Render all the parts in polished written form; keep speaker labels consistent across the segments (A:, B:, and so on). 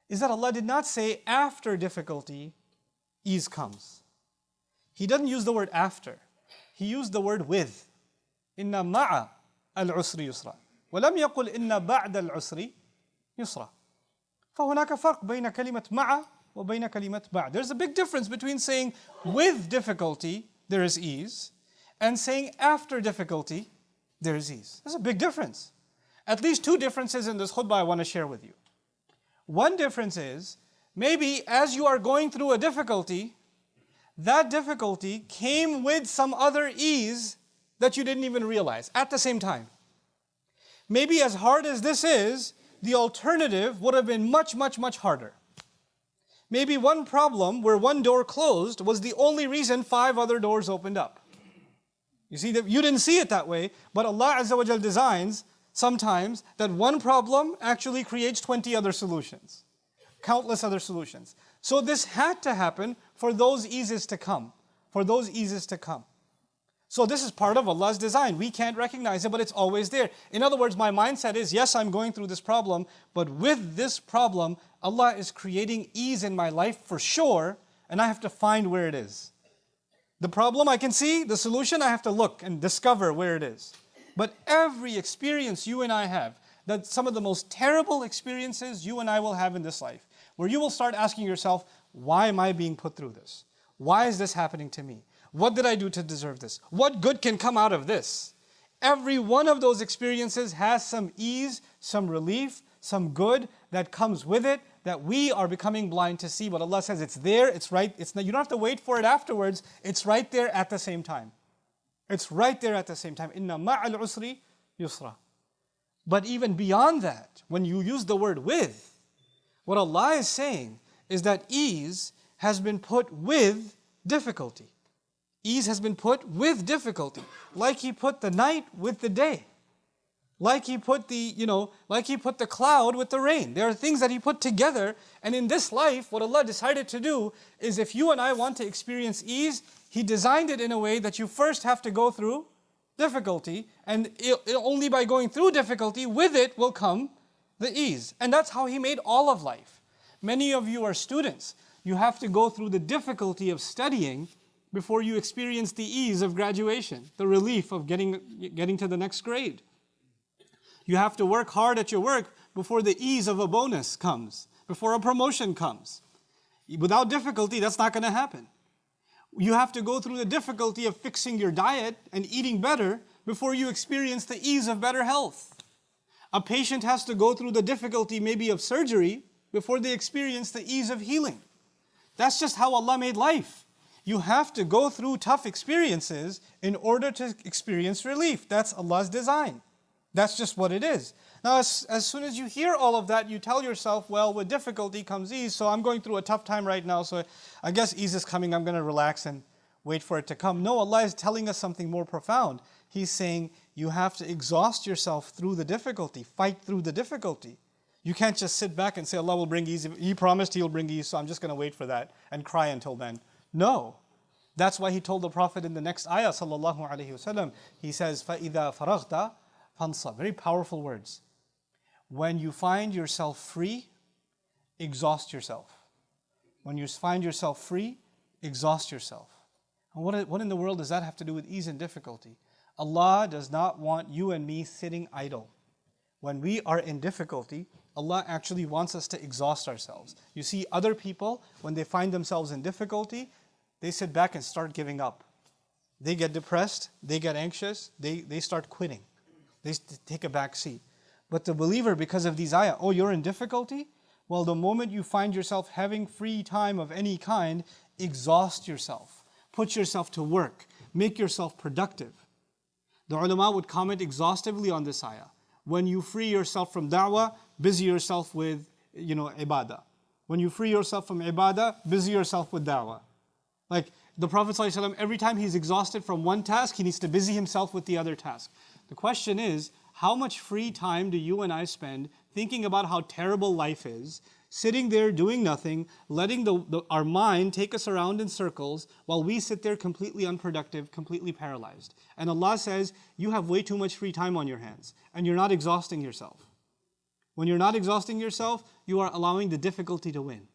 A: is that Allah did not say after difficulty, ease comes. He doesn't use the word after. He used the word with. Inna ma'a al-usri yusra. وَلَمْ يَقُلْ إِنَّ بَعْدَ الْعُسْرِ يُسْرًا. فَهُنَاكَ فَرْقٌ بَيْنَ كَلِمَةِ مَعَ وَبَيْنَ كَلِمَةِ بَعْدَ. There's a big difference between saying with difficulty, there is ease, and saying after difficulty, there is ease. There's a big difference. At least two differences in this khutbah I want to share with you. One difference is, maybe as you are going through a difficulty, that difficulty came with some other ease that you didn't even realize at the same time. Maybe as hard as this is, the alternative would have been much, much, much harder. Maybe one problem where one door closed was the only reason 5 other doors opened up. You see, that you didn't see it that way, but Allah Azza wa Jal designs sometimes that one problem actually creates 20 other solutions, countless other solutions. So this had to happen for those eases to come, for those eases to come. So this is part of Allah's design. We can't recognize it, but it's always there. In other words, my mindset is, yes, I'm going through this problem, but with this problem, Allah is creating ease in my life for sure, and I have to find where it is. The problem I can see, the solution I have to look and discover where it is. But every experience you and I have, that some of the most terrible experiences you and I will have in this life, where you will start asking yourself, why am I being put through this? Why is this happening to me? What did I do to deserve this? What good can come out of this? Every one of those experiences has some ease, some relief, some good that comes with it that we are becoming blind to see. But Allah says it's there, it's right, you don't have to wait for it afterwards, it's right there at the same time. It's right there at the same time. Inna ma'al usri yusra. But even beyond that, when you use the word with, what Allah is saying is that ease has been put with difficulty. Ease has been put with difficulty. Like He put the night with the day. Like He put the cloud with the rain. There are things that He put together. And in this life, what Allah decided to do is, if you and I want to experience ease, He designed it in a way that you first have to go through difficulty. And only by going through difficulty, with it will come the ease. And that's how He made all of life. Many of you are students. You have to go through the difficulty of studying before you experience the ease of graduation, the relief of getting to the next grade. You have to work hard at your work before the ease of a bonus comes, before a promotion comes. Without difficulty, that's not going to happen. You have to go through the difficulty of fixing your diet and eating better before you experience the ease of better health. A patient has to go through the difficulty maybe of surgery before they experience the ease of healing. That's just how Allah made life. You have to go through tough experiences in order to experience relief. That's Allah's design. That's just what it is. Now, as soon as you hear all of that, you tell yourself, well, with difficulty comes ease, so I'm going through a tough time right now, so I guess ease is coming, I'm going to relax and wait for it to come. No, Allah is telling us something more profound. He's saying you have to exhaust yourself through the difficulty, fight through the difficulty. You can't just sit back and say, Allah will bring ease. He promised He'll bring ease, so I'm just going to wait for that and cry until then. No. That's why He told the Prophet in the next ayah, sallallahu alayhi wasallam, He says, فَإِذَا فَرَغْتَ فَانْصَبْ. Very powerful words. When you find yourself free, exhaust yourself. When you find yourself free, exhaust yourself. And what in the world does that have to do with ease and difficulty? Allah does not want you and me sitting idle. When we are in difficulty, Allah actually wants us to exhaust ourselves. You see, other people, when they find themselves in difficulty, they sit back and start giving up. They get depressed, they get anxious, they start quitting. They take a back seat. But the believer, because of these ayah, oh, you're in difficulty? Well, the moment you find yourself having free time of any kind, exhaust yourself. Put yourself to work. Make yourself productive. The ulama would comment exhaustively on this ayah. When you free yourself from da'wah, busy yourself with, ibadah. When you free yourself from ibadah, busy yourself with da'wah. Like the Prophet ﷺ, every time he's exhausted from one task, he needs to busy himself with the other task. The question is, how much free time do you and I spend thinking about how terrible life is, sitting there doing nothing, letting our mind take us around in circles while we sit there completely unproductive, completely paralyzed? And Allah says, you have way too much free time on your hands and you're not exhausting yourself. When you're not exhausting yourself, you are allowing the difficulty to win.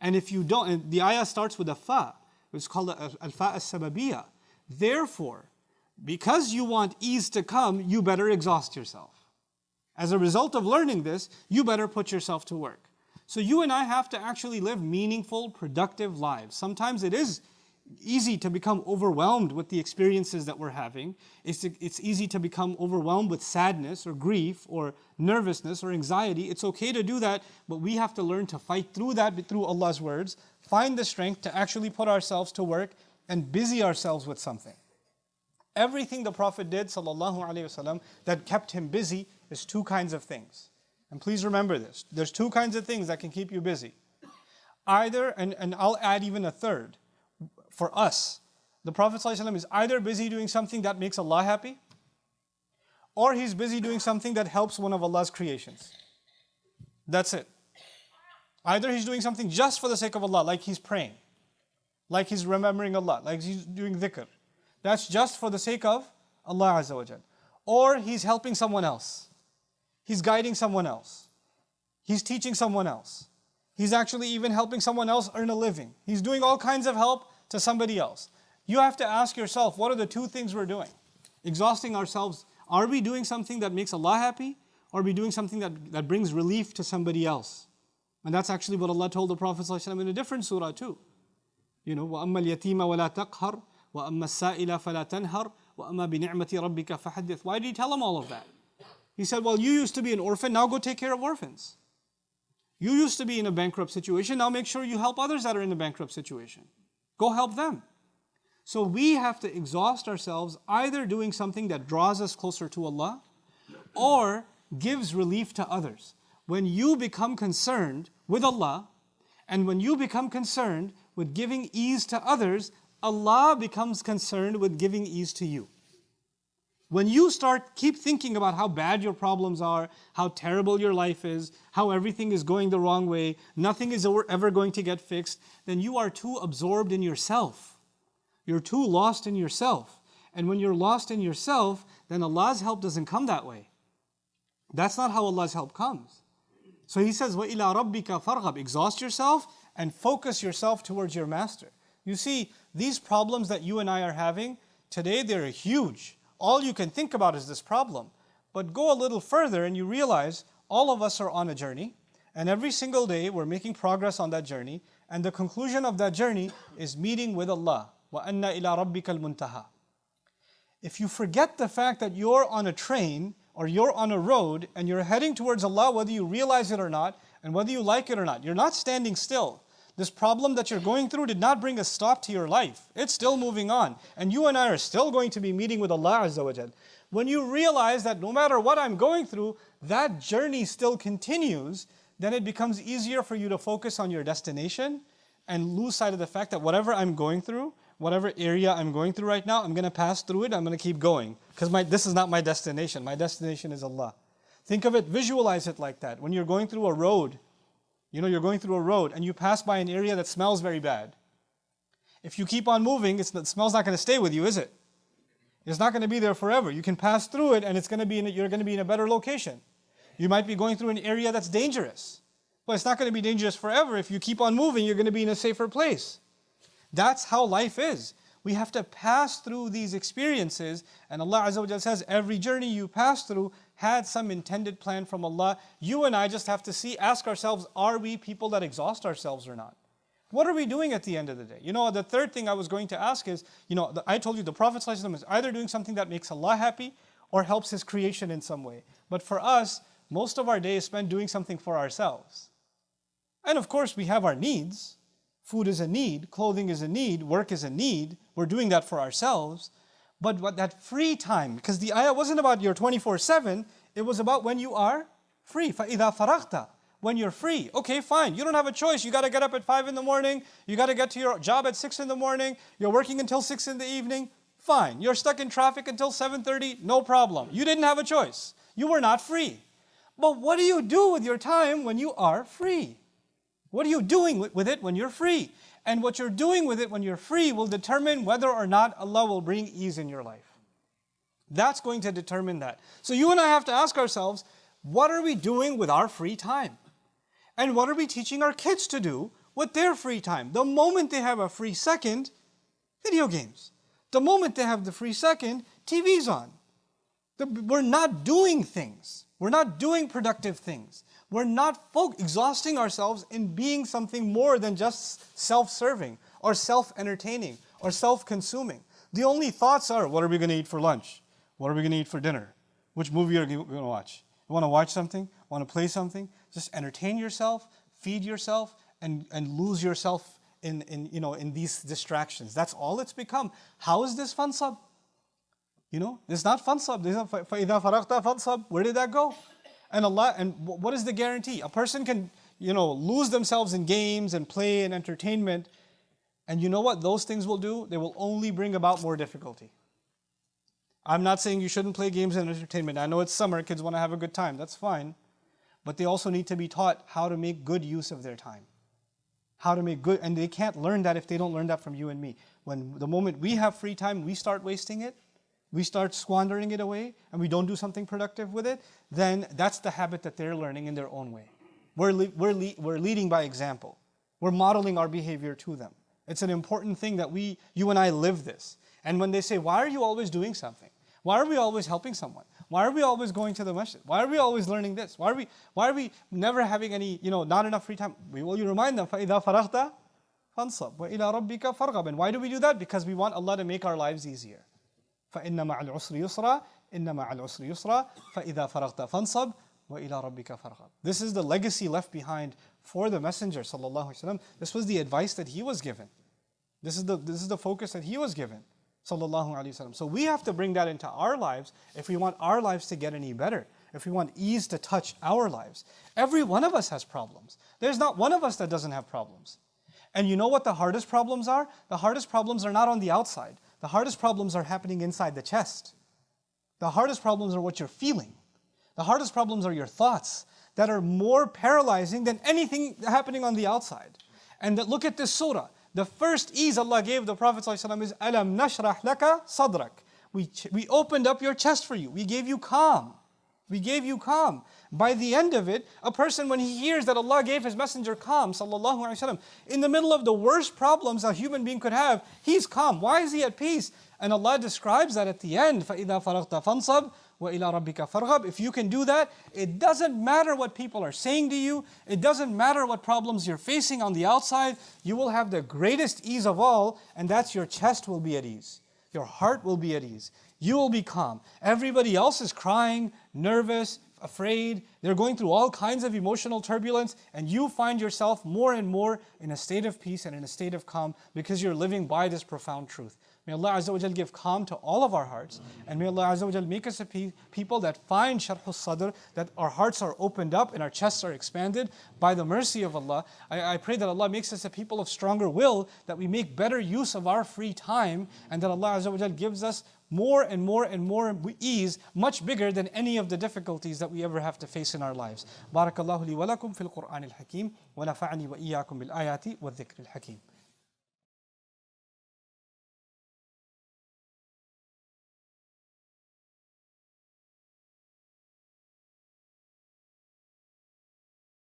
A: And if you don't, and the ayah starts with a fa, it's called al-fa as-sababiyya. Therefore, because you want ease to come, you better exhaust yourself. As a result of learning this, you better put yourself to work. So you and I have to actually live meaningful, productive lives. Sometimes it is easy to become overwhelmed with the experiences that we're having. It's easy to become overwhelmed with sadness or grief or nervousness or anxiety. It's okay to do that, but we have to learn to fight through that through Allah's words, find the strength to actually put ourselves to work and busy ourselves with something. Everything the Prophet did, sallallahu alaihi wasallam, that kept him busy is two kinds of things. And please remember this. There's two kinds of things that can keep you busy. Either, and I'll add even a third, for us, the Prophet ﷺ is either busy doing something that makes Allah happy, or he's busy doing something that helps one of Allah's creations. That's it. Either he's doing something just for the sake of Allah, like he's praying, like he's remembering Allah, like he's doing dhikr. That's just for the sake of Allah Azza wa Jal. Or he's helping someone else. He's guiding someone else. He's teaching someone else. He's actually even helping someone else earn a living. He's doing all kinds of help to somebody else. You have to ask yourself, what are the two things we're doing? Exhausting ourselves. Are we doing something that makes Allah happy? Or are we doing something that brings relief to somebody else? And that's actually what Allah told the Prophet ﷺ in a different surah too. You know, وَأَمَّا الْيَتِيمَ وَلَا تَقْهَرْ وَأَمَّا السَّائِلَ فَلَا تَنْهَرْ وَأَمَّا بِنِعْمَةِ رَبِّكَ فَحَدِّثْ. Why did he tell him all of that? He said, well, you used to be an orphan, now go take care of orphans. You used to be in a bankrupt situation, now make sure you help others that are in a bankrupt situation. Go help them. So we have to exhaust ourselves either doing something that draws us closer to Allah or gives relief to others. When you become concerned with Allah and when you become concerned with giving ease to others, Allah becomes concerned with giving ease to you. When you keep thinking about how bad your problems are, how terrible your life is, how everything is going the wrong way, nothing is ever going to get fixed, then you are too absorbed in yourself. You're too lost in yourself. And when you're lost in yourself, then Allah's help doesn't come that way. That's not how Allah's help comes. So He says, وَإِلَىٰ رَبِّكَ فَارْغَبْ. Exhaust yourself and focus yourself towards your Master. You see, these problems that you and I are having, today they're huge. All you can think about is this problem. But go a little further and you realize all of us are on a journey. And every single day we're making progress on that journey. And the conclusion of that journey is meeting with Allah. وَأَنَّ إِلَىٰ رَبِّكَ الْمُنْتَهَى. If you forget the fact that you're on a train or you're on a road and you're heading towards Allah, whether you realize it or not, and whether you like it or not, you're not standing still. This problem that you're going through did not bring a stop to your life. It's still moving on. And you and I are still going to be meeting with Allah Azza wa Jal. When you realize that no matter what I'm going through, that journey still continues, then it becomes easier for you to focus on your destination and lose sight of the fact that whatever I'm going through, whatever area I'm going through right now, I'm going to pass through it, I'm going to keep going. Because this is not my destination. My destination is Allah. Think of it, visualize it like that. When you're going through a road, you're going through a road and you pass by an area that smells very bad. If you keep on moving, the smell's not going to stay with you, is it? It's not going to be there forever. You can pass through it and you're going to be in a better location. You might be going through an area that's dangerous. But it's not going to be dangerous forever. If you keep on moving, you're going to be in a safer place. That's how life is. We have to pass through these experiences, and Allah Azza wa Jalla says every journey you pass through had some intended plan from Allah. You and I just have to ask ourselves, are we people that exhaust ourselves or not? What are we doing at the end of the day? The third thing I was going to ask is, I told you the Prophet ﷺ is either doing something that makes Allah happy or helps His creation in some way. But for us, most of our day is spent doing something for ourselves. And of course, we have our needs. Food is a need, clothing is a need, work is a need. We're doing that for ourselves. But what that free time, because the ayah wasn't about your 24/7, it was about when you are free. فَإِذَا فَرَغْتَ. When you're free. Okay, fine. You don't have a choice. You got to get up at 5 in the morning. You got to get to your job at 6 in the morning. You're working until 6 in the evening. Fine. You're stuck in traffic until 7:30. No problem. You didn't have a choice. You were not free. But what do you do with your time when you are free? What are you doing with it when you're free? And what you're doing with it when you're free will determine whether or not Allah will bring ease in your life. That's going to determine that. So you and I have to ask ourselves, what are we doing with our free time? And what are we teaching our kids to do with their free time? The moment they have a free second, video games. The moment they have the free second, TV's on. We're not doing things. We're not doing productive things. We're not exhausting ourselves in being something more than just self-serving or self-entertaining or self-consuming. The only thoughts are, what are we going to eat for lunch? What are we going to eat for dinner? Which movie are you going to watch? You want to watch something? Want to play something? Just entertain yourself, feed yourself, and lose yourself in these distractions. That's all it's become. How is this fansab? It's not fansab. فَإِذَا فَرَغْتَ fansab. Where did that go? And what is the guarantee? A person can, lose themselves in games and play and entertainment. And you know what those things will do? They will only bring about more difficulty. I'm not saying you shouldn't play games and entertainment. I know it's summer, kids want to have a good time. That's fine. But they also need to be taught how to make good use of their time. How to make good, and they can't learn that if they don't learn that from you and me. When the moment we have free time, we start wasting it, we start squandering it away, and we don't do something productive with it, then that's the habit that they're learning in their own way. We're leading by example. We're modeling our behavior to them. It's an important thing that you and I live this. And when they say, why are you always doing something? Why are we always helping someone? Why are we always going to the masjid? Why are we always learning this? Why are we never having any, not enough free time? We will remind them, فَإِذَا فَرَغْتَ فَانْصَبْ وَإِلَىٰ رَبِّكَ فَارْغَبْ. And why do we do that? Because we want Allah to make our lives easier. فَإِنَّ مَعَ الْعُسْرِ يُسْرًا إِنَّ مَعَ الْعُسْرِ يُسْرًا فَإِذَا فَرَغْتَ فَانْصَبْ وَإِلَىٰ رَبِّكَ فَارْغَبْ. This is the legacy left behind for the Messenger sallallahu alaihi wasallam. This was the advice that he was given. This is the focus that he was given. Sallallahu Alaihi Wasallam. So we have to bring that into our lives if we want our lives to get any better, if we want ease to touch our lives. Every one of us has problems. There's not one of us that doesn't have problems. And you know what the hardest problems are? The hardest problems are not on the outside. The hardest problems are happening inside the chest. The hardest problems are what you're feeling. The hardest problems are your thoughts that are more paralyzing than anything happening on the outside. And look at this surah. The first ease Allah gave the Prophet ﷺ is Alam nashrah laka sadrak. We opened up your chest for you. We gave you calm. We gave you calm. By the end of it, a person when he hears that Allah gave His Messenger calm, sallallahu alaihi wasallam, in the middle of the worst problems a human being could have, he's calm. Why is he at peace? And Allah describes that at the end. فَإِذَا فَرَغْتَ فَانْصَبْ وَإِلَىٰ رَبِّكَ فَارْغَبْ. If you can do that, it doesn't matter what people are saying to you. It doesn't matter what problems you're facing on the outside. You will have the greatest ease of all, and that's your chest will be at ease. Your heart will be at ease. You will be calm. Everybody else is crying, nervous, afraid. They're going through all kinds of emotional turbulence, and you find yourself more and more in a state of peace and in a state of calm because you're living by this profound truth. May Allah Azza wa Jal give calm to all of our hearts, and may Allah Azza wa Jal make us a people that find Sharh al-Sadr, that our hearts are opened up and our chests are expanded by the mercy of Allah. I pray that Allah makes us a people of stronger will, that we make better use of our free time, and that Allah Azza wa Jal gives us more and more and more ease, much bigger than any of the difficulties that we ever have to face in our lives. Barakallahu li wa lakum fil Qur'an al-Hakim, wa nafa'ani wa iyyakum bil ayati wa dhikr al-Hakim.